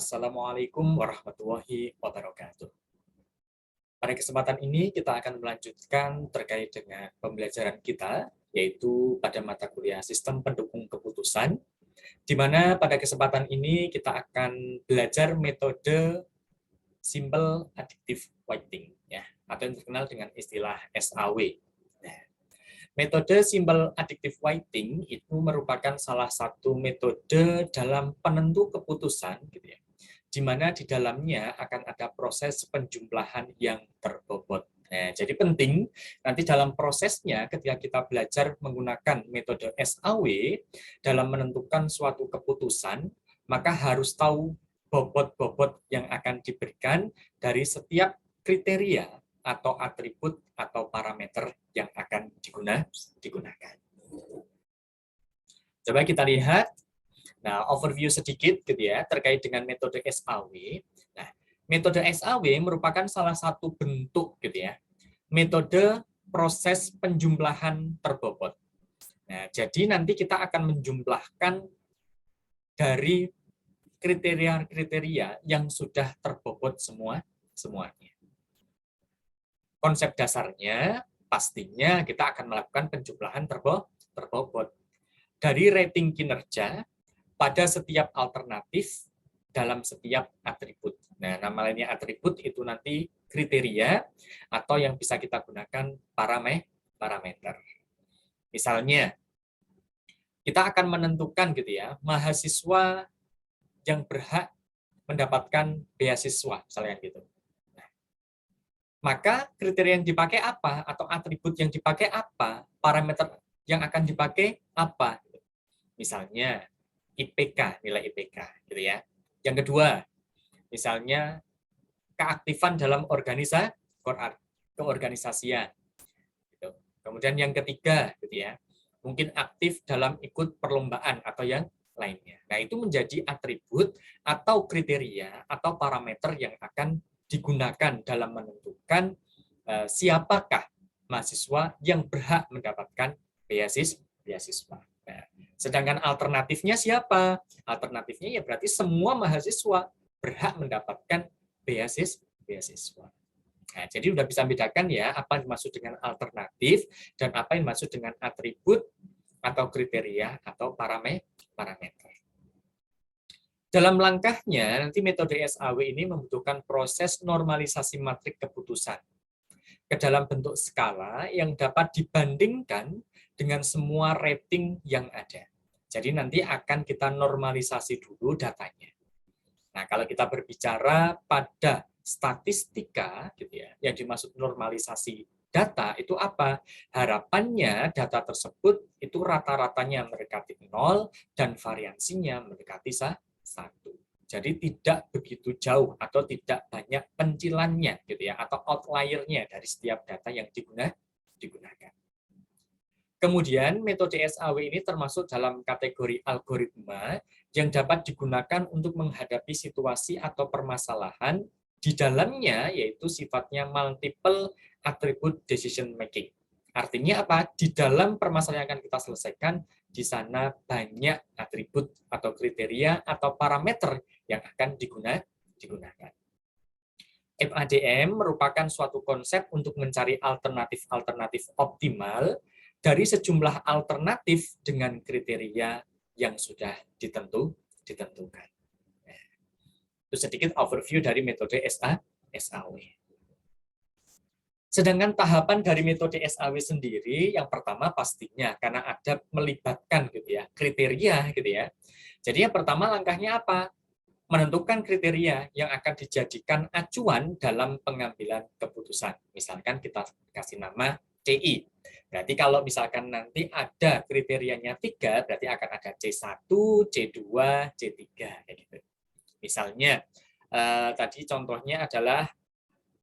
Assalamualaikum warahmatullahi wabarakatuh. Pada kesempatan ini kita akan melanjutkan terkait dengan pembelajaran kita, yaitu pada mata kuliah Sistem Pendukung Keputusan, di mana pada kesempatan ini kita akan belajar metode Simple Additive Weighting, ya, atau yang terkenal dengan istilah SAW. Nah, metode Simple Additive Weighting itu merupakan salah satu metode dalam penentu keputusan, gitu ya, di mana di dalamnya akan ada proses penjumlahan yang terbobot. Nah, jadi penting nanti dalam prosesnya ketika kita belajar menggunakan metode SAW dalam menentukan suatu keputusan, maka harus tahu bobot-bobot yang akan diberikan dari setiap kriteria atau atribut atau parameter yang akan digunakan. Coba kita lihat. Nah, overview sedikit gitu ya terkait dengan metode SAW. Nah, metode SAW merupakan salah satu bentuk gitu ya, metode proses penjumlahan terbobot. Nah, jadi nanti kita akan menjumlahkan dari kriteria-kriteria yang sudah terbobot semuanya. Konsep dasarnya pastinya kita akan melakukan penjumlahan terbobot dari rating kinerja pada setiap alternatif dalam setiap atribut. Nah, nama lainnya atribut itu nanti kriteria atau yang bisa kita gunakan parameter. Misalnya, kita akan menentukan gitu ya, mahasiswa yang berhak mendapatkan beasiswa, misalnya gitu. Nah, maka kriteria yang dipakai apa atau atribut yang dipakai apa, parameter yang akan dipakai apa. Misalnya IPK, nilai IPK, gitu ya. Yang kedua, misalnya keaktifan dalam keorganisasian. Gitu. Kemudian yang ketiga, gitu ya, mungkin aktif dalam ikut perlombaan atau yang lainnya. Nah, itu menjadi atribut atau kriteria atau parameter yang akan digunakan dalam menentukan siapakah mahasiswa yang berhak mendapatkan beasiswa. Nah, sedangkan alternatifnya siapa? Alternatifnya ya berarti semua mahasiswa berhak mendapatkan beasiswa. Nah, jadi udah bisa bedakan ya apa yang dimaksud dengan alternatif dan apa yang dimaksud dengan atribut atau kriteria atau parameter. Dalam langkahnya, nanti metode SAW ini membutuhkan proses normalisasi matrik keputusan ke dalam bentuk skala yang dapat dibandingkan dengan semua rating yang ada. Jadi nanti akan kita normalisasi dulu datanya. Nah, kalau kita berbicara pada statistika, gitu ya, yang dimaksud normalisasi data itu apa? Harapannya data tersebut itu rata-ratanya mendekati 0 dan variansinya mendekati 1. Jadi tidak begitu jauh atau tidak banyak pencilannya gitu ya atau outlier-nya dari setiap data yang digunakan. Kemudian metode SAW ini termasuk dalam kategori algoritma yang dapat digunakan untuk menghadapi situasi atau permasalahan di dalamnya yaitu sifatnya multiple attribute decision making. Artinya apa? Di dalam permasalahan yang akan kita selesaikan, di sana banyak atribut atau kriteria atau parameter yang akan digunakan. FADM merupakan suatu konsep untuk mencari alternatif-alternatif optimal dari sejumlah alternatif dengan kriteria yang sudah ditentukan. Itu sedikit overview dari metode SAW. Sedangkan tahapan dari metode SAW sendiri, yang pertama pastinya karena ada melibatkan gitu ya kriteria gitu ya. Jadi yang pertama langkahnya apa? Menentukan kriteria yang akan dijadikan acuan dalam pengambilan keputusan. Misalkan kita kasih nama CI. Berarti kalau misalkan nanti ada kriterianya 3, berarti akan ada C1, C2, C3. Gitu. Misalnya, tadi contohnya adalah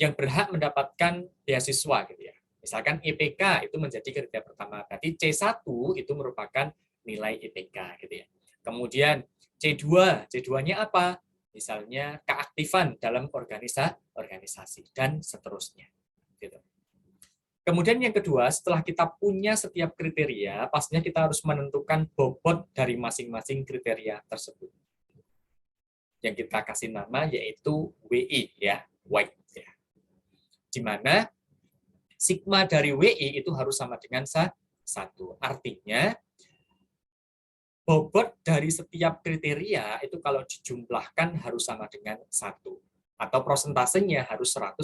yang berhak mendapatkan beasiswa. Gitu ya. Misalkan IPK itu menjadi kriteria pertama. Berarti C1 itu merupakan nilai IPK. Gitu ya. Kemudian C2, C2-nya apa? Misalnya keaktifan dalam organisasi dan seterusnya. Gitu. Kemudian yang kedua, setelah kita punya setiap kriteria, pastinya kita harus menentukan bobot dari masing-masing kriteria tersebut. yang kita kasih nama yaitu WI ya, weight ya. Di mana sigma dari WI itu harus sama dengan 1. Artinya bobot dari setiap kriteria itu kalau dijumlahkan harus sama dengan 1. Atau prosentasenya harus 100%.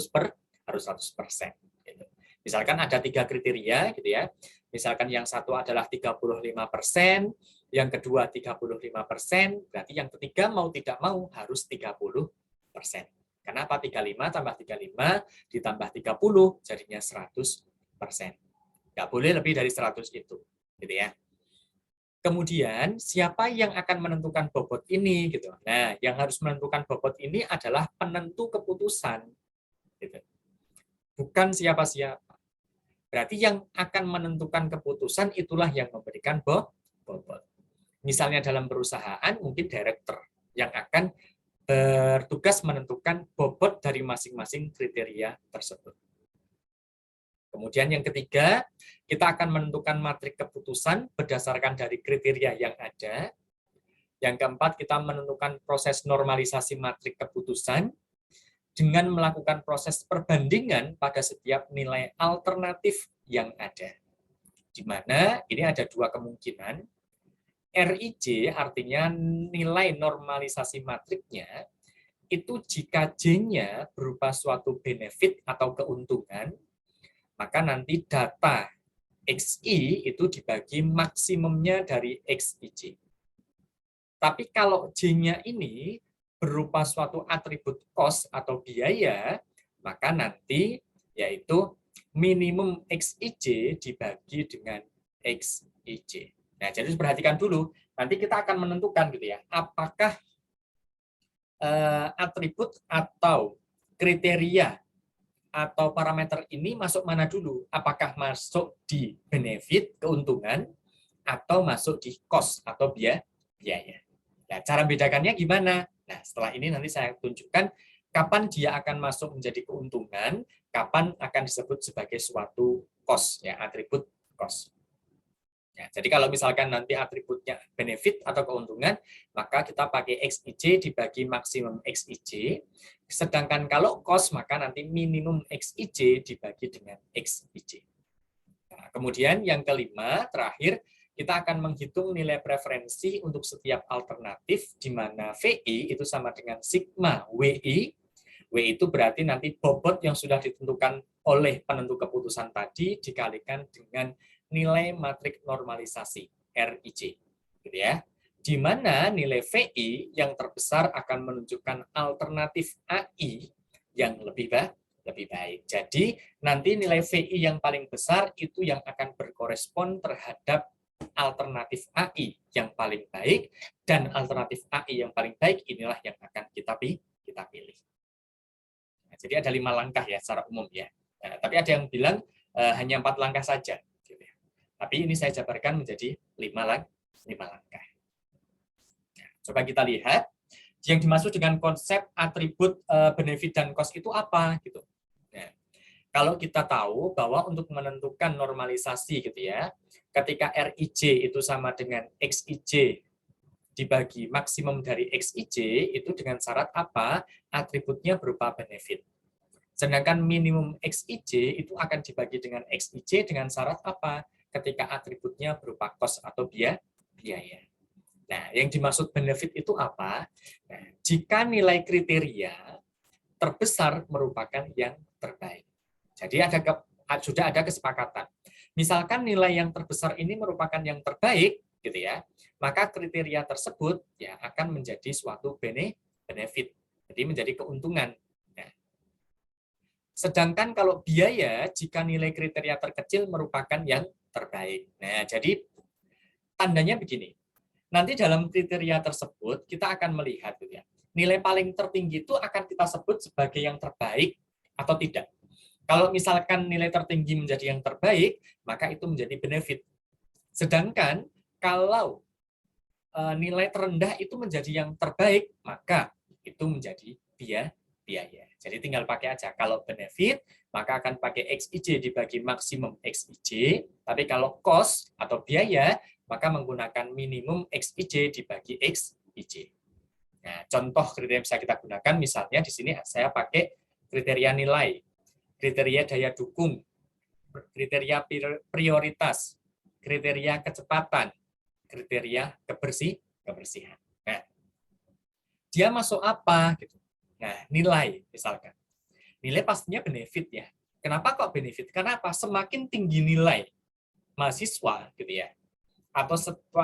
Gitu. Misalkan ada 3 kriteria gitu ya. Misalkan yang satu adalah 35%, yang kedua 35%, berarti yang ketiga mau tidak mau harus 30%. Kenapa 35 tambah 35 ditambah 30 jadinya 100%. Nggak boleh lebih dari 100 itu. Gitu ya. Kemudian siapa yang akan menentukan bobot ini gitu. Nah, yang harus menentukan bobot ini adalah penentu keputusan. Gitu. Bukan siapa-siapa. Berarti yang akan menentukan keputusan itulah yang memberikan bobot. Misalnya dalam perusahaan mungkin direktur yang akan bertugas menentukan bobot dari masing-masing kriteria tersebut. Kemudian yang ketiga, kita akan menentukan matrik keputusan berdasarkan dari kriteria yang ada. Yang keempat, kita menentukan proses normalisasi matrik keputusan dengan melakukan proses perbandingan pada setiap nilai alternatif yang ada. Di mana ini ada 2 kemungkinan. RIJ artinya nilai normalisasi matriknya itu jika J-nya berupa suatu benefit atau keuntungan, maka nanti data XI itu dibagi maksimumnya dari XIJ. Tapi kalau J-nya ini berupa suatu atribut cost atau biaya, maka nanti yaitu minimum XIJ dibagi dengan XIJ. Nah, jadi perhatikan dulu, nanti kita akan menentukan gitu ya, apakah atribut atau kriteria atau parameter ini masuk mana dulu? Apakah masuk di benefit, keuntungan, atau masuk di cost atau biaya? Nah, cara bedakannya gimana? Nah, setelah ini nanti saya tunjukkan kapan dia akan masuk menjadi keuntungan, kapan akan disebut sebagai suatu cost, ya, atribut cost. Ya, jadi kalau misalkan nanti atributnya benefit atau keuntungan, maka kita pakai XIJ dibagi maksimum XIJ. Sedangkan kalau cost, maka nanti minimum XIJ dibagi dengan XIJ. Nah, kemudian yang kelima, terakhir, kita akan menghitung nilai preferensi untuk setiap alternatif, di mana VI itu sama dengan sigma WI. W itu berarti nanti bobot yang sudah ditentukan oleh penentu keputusan tadi dikalikan dengan nilai matrik normalisasi RIJ, gitu ya. Di mana nilai VI yang terbesar akan menunjukkan alternatif AI yang lebih baik. Jadi nanti nilai VI yang paling besar itu yang akan berkorespon terhadap alternatif AI yang paling baik, dan alternatif AI yang paling baik inilah yang akan kita pilih. Nah, jadi ada 5 langkah ya secara umum ya. Nah, tapi ada yang bilang hanya 4 langkah saja. Gitu ya. Tapi ini saya jabarkan menjadi 5 langkah. Nah, coba kita lihat yang dimaksud dengan konsep atribut benefit dan cost itu apa gitu. Nah, kalau kita tahu bahwa untuk menentukan normalisasi gitu ya, ketika RIJ itu sama dengan XIJ dibagi maksimum dari XIJ itu dengan syarat apa? Atributnya berupa benefit. Sedangkan minimum XIJ itu akan dibagi dengan XIJ dengan syarat apa? Ketika atributnya berupa cost atau biaya. Nah, yang dimaksud benefit itu apa? Nah, jika nilai kriteria terbesar merupakan yang terbaik. Jadi sudah ada kesepakatan. Misalkan nilai yang terbesar ini merupakan yang terbaik, gitu ya, maka kriteria tersebut ya akan menjadi suatu benefit, jadi menjadi keuntungan. Nah, sedangkan kalau biaya, jika nilai kriteria terkecil merupakan yang terbaik. Nah, jadi tandanya begini. Nanti dalam kriteria tersebut kita akan melihat, gitu ya, nilai paling tertinggi itu akan kita sebut sebagai yang terbaik atau tidak. Kalau misalkan nilai tertinggi menjadi yang terbaik, maka itu menjadi benefit. Sedangkan kalau nilai terendah itu menjadi yang terbaik, maka itu menjadi biaya. Jadi tinggal pakai aja. Kalau benefit, maka akan pakai XIJ dibagi maksimum XIJ. Tapi kalau cost atau biaya, maka menggunakan minimum XIJ dibagi XIJ. Nah, contoh kriteria yang bisa kita gunakan, misalnya di sini saya pakai kriteria nilai, kriteria daya dukung, kriteria prioritas, kriteria kecepatan, kriteria kebersihan. Nah, dia masuk apa? Gitu. Nah, nilai misalkan. Nilai pastinya benefit ya. Kenapa kok benefit? Karena apa? Semakin tinggi nilai mahasiswa gitu ya, atau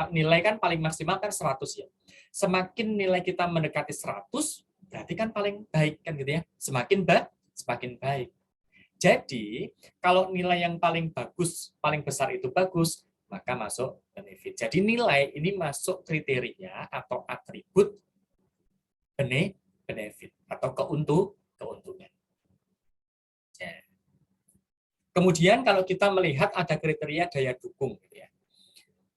nilai kan paling maksimal kan 100 ya. Semakin nilai kita mendekati 100, berarti kan paling baik kan gitu ya. Semakin baik. Jadi, kalau nilai yang paling bagus, paling besar itu bagus, maka masuk benefit. Jadi nilai ini masuk kriteria atau atribut benefit atau keuntungan. Ya. Kemudian kalau kita melihat ada kriteria daya dukung gitu ya.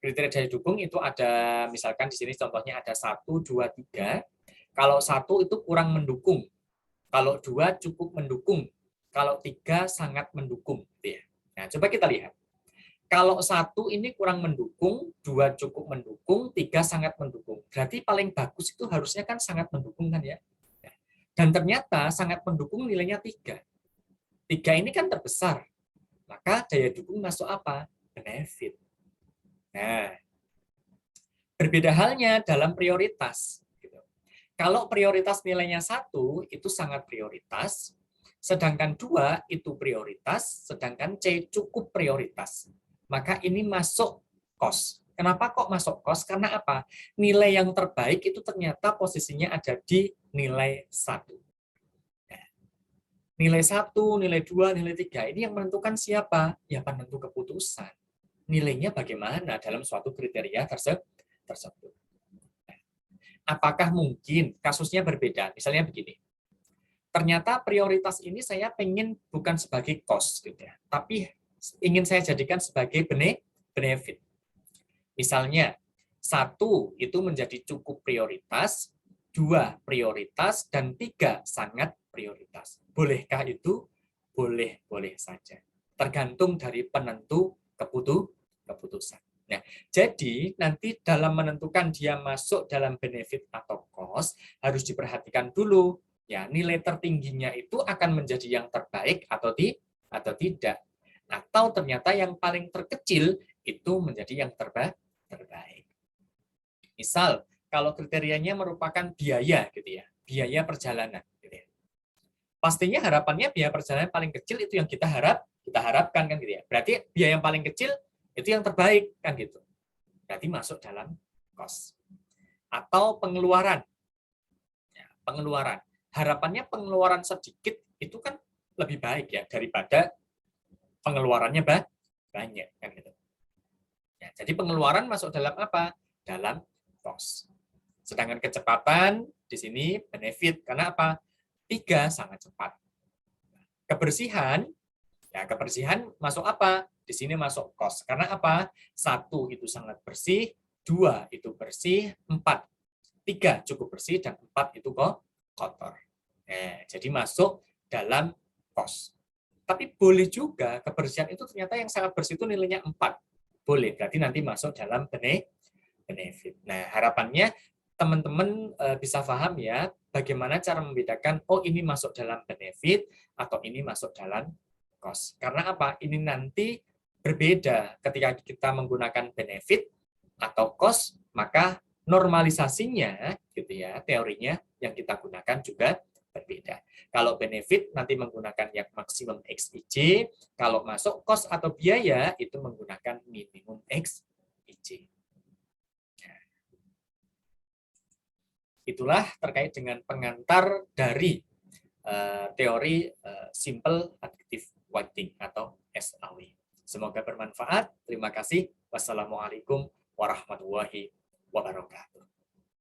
Kriteria daya dukung itu ada, misalkan di sini contohnya ada 1, 2, 3. Kalau 1 itu kurang mendukung, kalau 2 cukup mendukung, kalau 3 sangat mendukung. Gitu ya. Nah, coba kita lihat. Kalau 1 ini kurang mendukung, 2 cukup mendukung, 3 sangat mendukung. Berarti paling bagus itu harusnya kan sangat mendukung kan ya. Dan ternyata sangat mendukung nilainya 3. 3 ini kan terbesar. Maka daya dukung masuk apa? Benefit. Nah, berbeda halnya dalam prioritas. Kalau prioritas nilainya 1, itu sangat prioritas, sedangkan 2 itu prioritas, sedangkan C cukup prioritas. Maka ini masuk COS. Kenapa kok masuk COS? Karena apa? Nilai yang terbaik itu ternyata posisinya ada di nilai 1. Nilai 1, nilai 2, nilai 3, ini yang menentukan siapa? Ya penentu keputusan. Nilainya bagaimana dalam suatu kriteria tersebut. Apakah mungkin kasusnya berbeda? Misalnya begini, ternyata prioritas ini saya pengen bukan sebagai cost, gitu ya, tapi ingin saya jadikan sebagai benefit. Misalnya, 1 itu menjadi cukup prioritas, 2 prioritas, dan 3 sangat prioritas. Bolehkah itu? Boleh-boleh saja. Tergantung dari penentu keputusan. Nah, jadi nanti dalam menentukan dia masuk dalam benefit atau cost harus diperhatikan dulu ya, nilai tertingginya itu akan menjadi yang terbaik atau tidak. Atau ternyata yang paling terkecil itu menjadi yang terbaik. Misal kalau kriterianya merupakan biaya gitu ya, biaya perjalanan gitu ya. Pastinya harapannya biaya perjalanan paling kecil itu yang kita harapkan kan gitu ya. Berarti biaya yang paling kecil itu yang terbaik kan gitu. Berarti masuk dalam cost. Atau pengeluaran. Ya, pengeluaran. Harapannya pengeluaran sedikit itu kan lebih baik ya daripada pengeluarannya banyak kan gitu. Ya, jadi pengeluaran masuk dalam apa? Dalam cost. Sedangkan kecepatan di sini benefit karena apa? 3 sangat cepat. Kebersihan, ya kebersihan masuk apa? Di sini masuk cost. Karena apa? 1 itu sangat bersih, 2 itu bersih, 4. 3 cukup bersih, dan 4 itu kotor. Jadi masuk dalam cost. Tapi boleh juga kebersihan itu ternyata yang sangat bersih itu nilainya 4. Boleh, berarti nanti masuk dalam benefit. Nah, harapannya teman-teman bisa paham ya, bagaimana cara membedakan, oh ini masuk dalam benefit, atau ini masuk dalam cost. Karena apa? Ini nanti berbeda ketika kita menggunakan benefit atau cost, maka normalisasinya gitu ya, teorinya yang kita gunakan juga berbeda. Kalau benefit nanti menggunakan yang maksimum XIJ, kalau masuk cost atau biaya itu menggunakan minimum XIJ. Itulah terkait dengan pengantar dari teori simple additive weighting atau SAW. Semoga bermanfaat. Terima kasih. Wassalamualaikum warahmatullahi wabarakatuh.